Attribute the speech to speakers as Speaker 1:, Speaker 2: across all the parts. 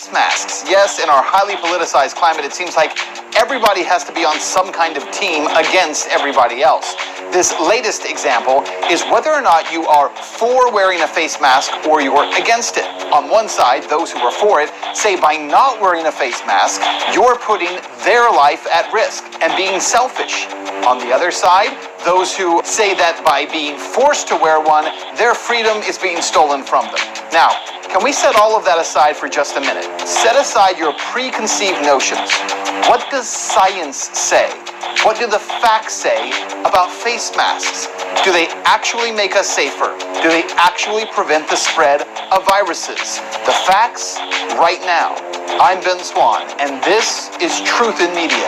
Speaker 1: Masks. Yes, in our highly politicized climate, it seems like everybody has to be on some kind of team against everybody else. This latest example is whether or not you are for wearing a face mask or you're against it. On one side, those who are for it say by not wearing a face mask, you're putting their life at risk and being selfish. On the other side, those who say that by being forced to wear one, their freedom is being stolen from them. Now, can we set all of that aside for just a minute? Set aside your preconceived notions. What does science say? What do the facts say about face masks? Do they actually make us safer? Do they actually prevent the spread of viruses? The facts right now. I'm Ben Swan, and this is Truth in Media.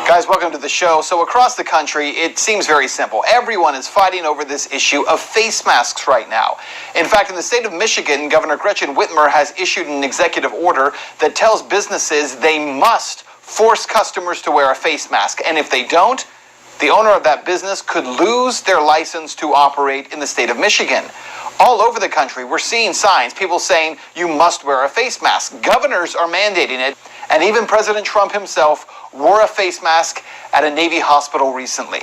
Speaker 1: Guys, welcome to the show. So across the country, it seems very simple. Everyone is fighting over this issue of face masks right now. In fact, in the state of Michigan, Governor Gretchen Whitmer has issued an executive order that tells businesses they must force customers to wear a face mask. And if they don't, the owner of that business could lose their license to operate in the state of Michigan. All over the country, we're seeing signs, people saying you must wear a face mask. Governors are mandating it, and even President Trump himself wore a face mask at a Navy hospital recently.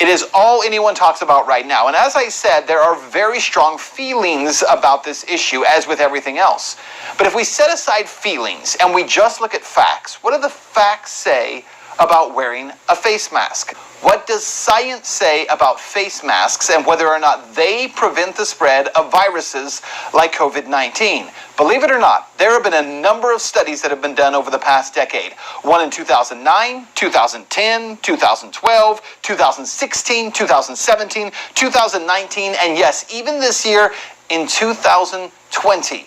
Speaker 1: It is all anyone talks about right now. And as I said, there are very strong feelings about this issue, as with everything else. But if we set aside feelings and we just look at facts, what do the facts say about wearing a face mask? What does science say about face masks and whether or not they prevent the spread of viruses like COVID-19? Believe it or not, there have been a number of studies that have been done over the past decade. One in 2009, 2010, 2012, 2016, 2017, 2019, and yes, even this year in 2020.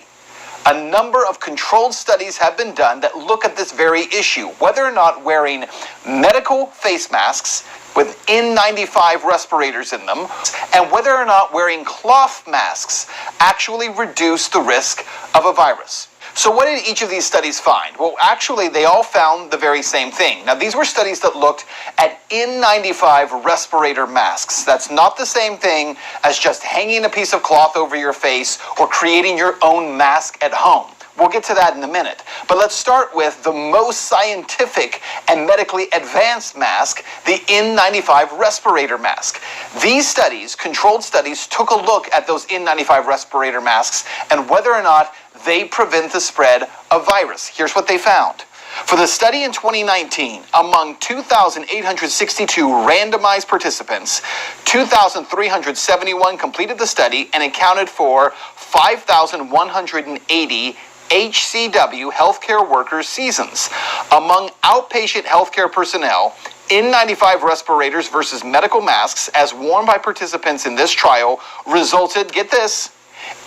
Speaker 1: A number of controlled studies have been done that look at this very issue, whether or not wearing medical face masks with N95 respirators in them, and whether or not wearing cloth masks actually reduce the risk of a virus. So what did each of these studies find? Well, actually, they all found the very same thing. Now, these were studies that looked at N95 respirator masks. That's not the same thing as just hanging a piece of cloth over your face or creating your own mask at home. We'll get to that in a minute. But let's start with the most scientific and medically advanced mask, the N95 respirator mask. These studies, controlled studies, took a look at those N95 respirator masks and whether or not they prevent the spread of virus. Here's what they found. For the study in 2019, among 2,862 randomized participants, 2,371 completed the study and accounted for 5,180 HCW healthcare workers' seasons. Among outpatient healthcare personnel, N95 respirators versus medical masks as worn by participants in this trial resulted, get this,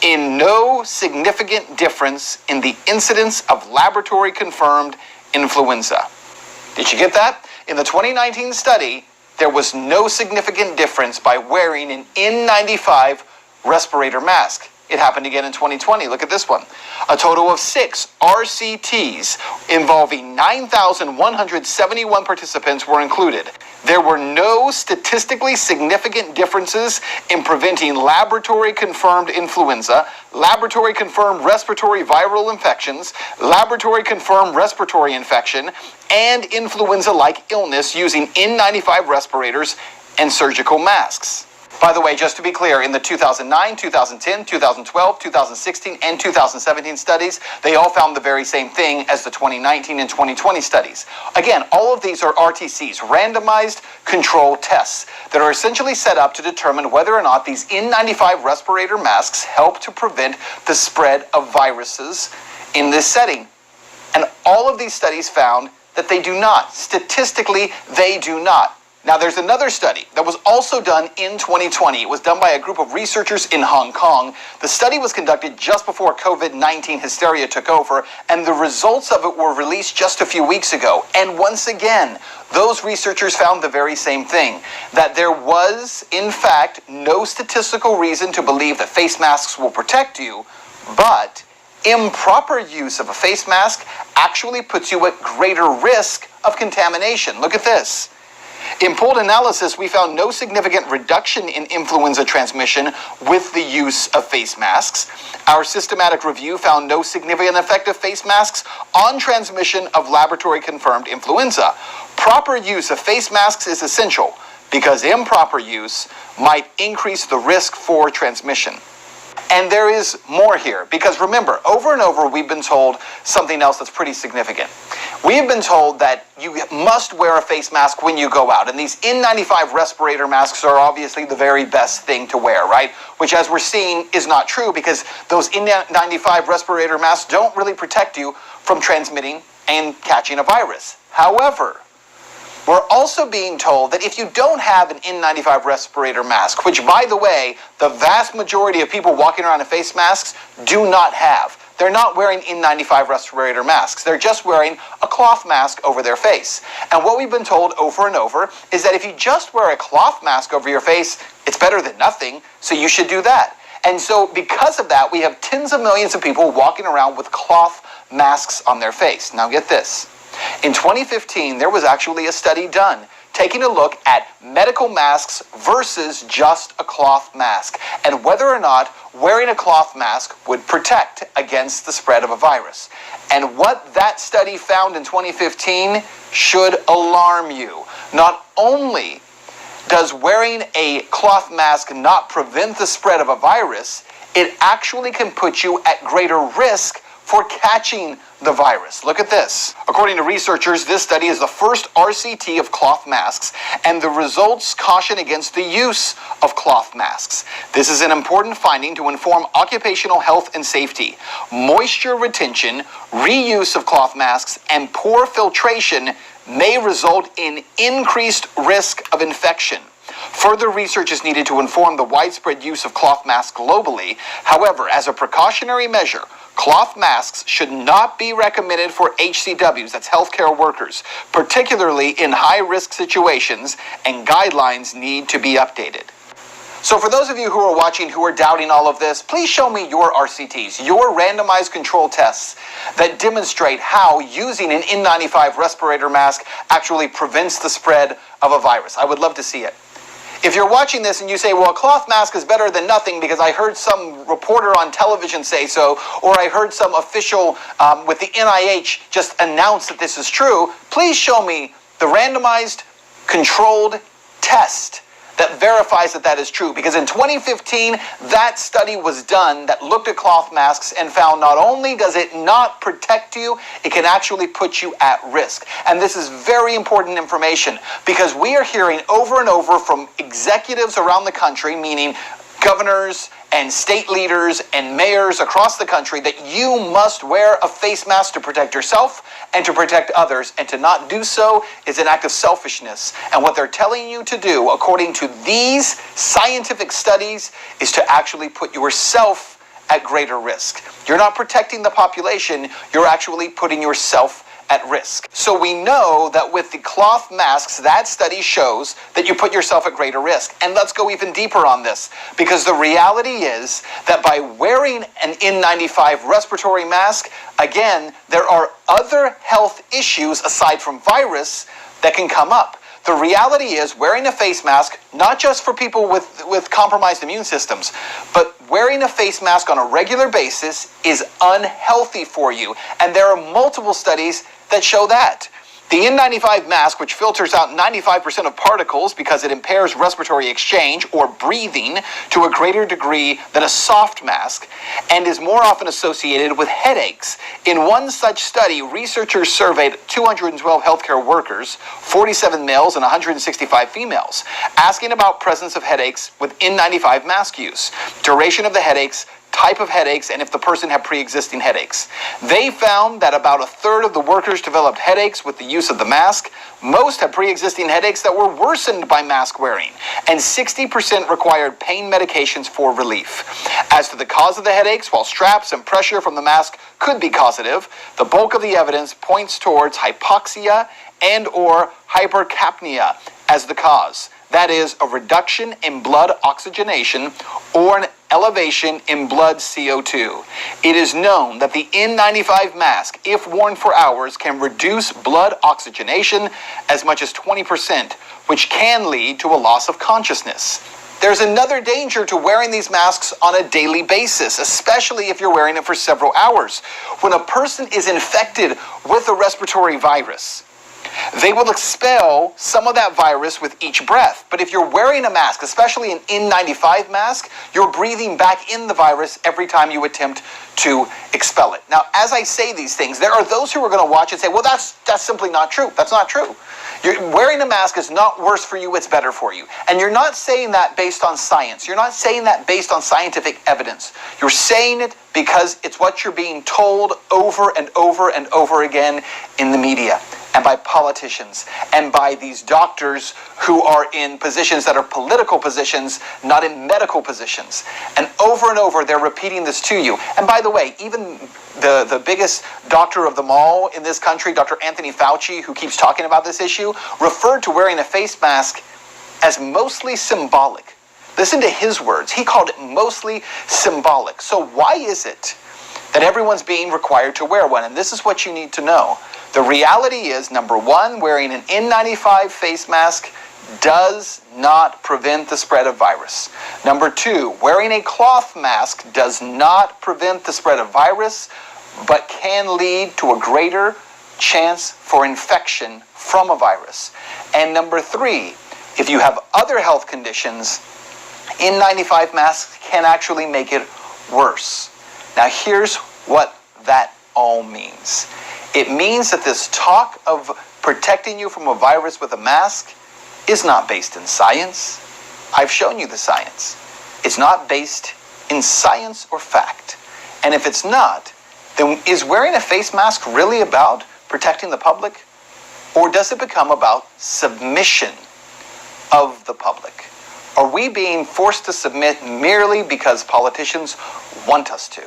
Speaker 1: in no significant difference in the incidence of laboratory-confirmed influenza. Did you get that? In the 2019 study, there was no significant difference by wearing an N95 respirator mask. It happened again in 2020. Look at this one. A total of 6 RCTs involving 9,171 participants were included. There were no statistically significant differences in preventing laboratory-confirmed influenza, laboratory-confirmed respiratory viral infections, laboratory-confirmed respiratory infection, and influenza-like illness using N95 respirators and surgical masks. By the way, just to be clear, in the 2009, 2010, 2012, 2016, and 2017 studies, they all found the very same thing as the 2019 and 2020 studies. Again, all of these are RTCs, randomized control tests, that are essentially set up to determine whether or not these N95 respirator masks help to prevent the spread of viruses in this setting. And all of these studies found that they do not. Statistically, they do not. Now, there's another study that was also done in 2020. It was done by a group of researchers in Hong Kong. The study was conducted just before COVID-19 hysteria took over, and the results of it were released just a few weeks ago. And once again, those researchers found the very same thing, that there was, in fact, no statistical reason to believe that face masks will protect you, but Improper use of a face mask actually puts you at greater risk of contamination. Look at this. In pooled analysis, we found no significant reduction in influenza transmission with the use of face masks. Our systematic review found no significant effect of face masks on transmission of laboratory-confirmed influenza. Proper use of face masks is essential because improper use might increase the risk for transmission. And there is more here, because remember, over and over we've been told something else that's pretty significant. We have been told that you must wear a face mask when you go out, and these N95 respirator masks are obviously the very best thing to wear, right? Which, as we're seeing, is not true, because those N95 respirator masks don't really protect you from transmitting and catching a virus. However, we're also being told that if you don't have an N95 respirator mask, which, by the way, the vast majority of people walking around in face masks do not have. They're not wearing N95 respirator masks. They're just wearing a cloth mask over their face. And what we've been told over and over is that if you just wear a cloth mask over your face, it's better than nothing, so you should do that. And so because of that, we have tens of millions of people walking around with cloth masks on their face. Now get this. In 2015, there was actually a study done taking a look at medical masks versus just a cloth mask, and whether or not wearing a cloth mask would protect against the spread of a virus. And what that study found in 2015 should alarm you. Not only does wearing a cloth mask not prevent the spread of a virus, it actually can put you at greater risk for catching the virus. Look at this. According to researchers, this study is the first RCT of cloth masks, and the results caution against the use of cloth masks. This is an important finding to inform occupational health and safety. Moisture retention, reuse of cloth masks, and poor filtration may result in increased risk of infection. Further research is needed to inform the widespread use of cloth masks globally. However, as a precautionary measure, cloth masks should not be recommended for HCWs, that's healthcare workers, particularly in high-risk situations, and guidelines need to be updated. So for those of you who are watching who are doubting all of this, please show me your RCTs, your randomized control tests that demonstrate how using an N95 respirator mask actually prevents the spread of a virus. I would love to see it. If you're watching this and you say, well, a cloth mask is better than nothing because I heard some reporter on television say so, or I heard some official with the NIH just announce that this is true, please show me the randomized controlled test that verifies that that is true. Because in 2015, that study was done that looked at cloth masks and found not only does it not protect you, it can actually put you at risk. And this is very important information because we are hearing over and over from executives around the country, meaning governors and state leaders and mayors across the country, that you must wear a face mask to protect yourself and to protect others, and to not do so is an act of selfishness. And what they're telling you to do, according to these scientific studies, is to actually put yourself at greater risk. You're not protecting the population, you're actually putting yourself at risk. So we know that with the cloth masks, that study shows that you put yourself at greater risk. And let's go even deeper on this, because the reality is that by wearing an N95 respiratory mask, again, there are other health issues aside from virus that can come up. The reality is wearing a face mask, not just for people with compromised immune systems, but wearing a face mask on a regular basis is unhealthy for you. And there are multiple studies that show that. The N95 mask, which filters out 95% of particles because it impairs respiratory exchange or breathing to a greater degree than a soft mask, and is more often associated with headaches. In one such study, researchers surveyed 212 healthcare workers, 47 males and 165 females, asking about presence of headaches with N95 mask use, duration of the headaches, type of headaches, and if the person had pre-existing headaches. They found that about a third of the workers developed headaches with the use of the mask. Most had pre-existing headaches that were worsened by mask wearing, and 60% required pain medications for relief. As to the cause of the headaches, while straps and pressure from the mask could be causative, the bulk of the evidence points towards hypoxia and or hypercapnia as the cause. That is, a reduction in blood oxygenation or an elevation in blood CO2. It is known that the N95 mask, if worn for hours, can reduce blood oxygenation as much as 20%, which can lead to a loss of consciousness. There's another danger to wearing these masks on a daily basis, especially if you're wearing it for several hours. When a person is infected with a respiratory virus, they will expel some of that virus with each breath. But if you're wearing a mask, especially an N95 mask, you're breathing back in the virus every time you attempt to expel it. Now, as I say these things, there are those who are going to watch and say, well, that's simply not true. That's not true. Wearing a mask is not worse for you, it's better for you. And you're not saying that based on science. You're not saying that based on scientific evidence. You're saying it because it's what you're being told over and over and over again in the media, and by politicians, and by these doctors who are in positions that are political positions, not in medical positions. And over, they're repeating this to you. And by the way, even the biggest doctor of them all in this country, Dr. Anthony Fauci, who keeps talking about this issue, referred to wearing a face mask as mostly symbolic. Listen to his words. He called it mostly symbolic. So why is it that everyone's being required to wear one? And this is what you need to know. The reality is, number one, wearing an N95 face mask does not prevent the spread of virus. Number two, wearing a cloth mask does not prevent the spread of virus, but can lead to a greater chance for infection from a virus. And number three, if you have other health conditions, N95 masks can actually make it worse. Now here's what that all means. It means that this talk of protecting you from a virus with a mask is not based in science. I've shown you the science. It's not based in science or fact. And if it's not, then is wearing a face mask really about protecting the public? Or does it become about submission of the public? Are we being forced to submit merely because politicians want us to?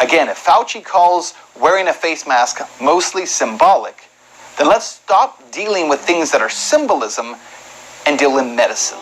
Speaker 1: Again, if Fauci calls wearing a face mask mostly symbolic, then let's stop dealing with things that are symbolism and deal in medicine.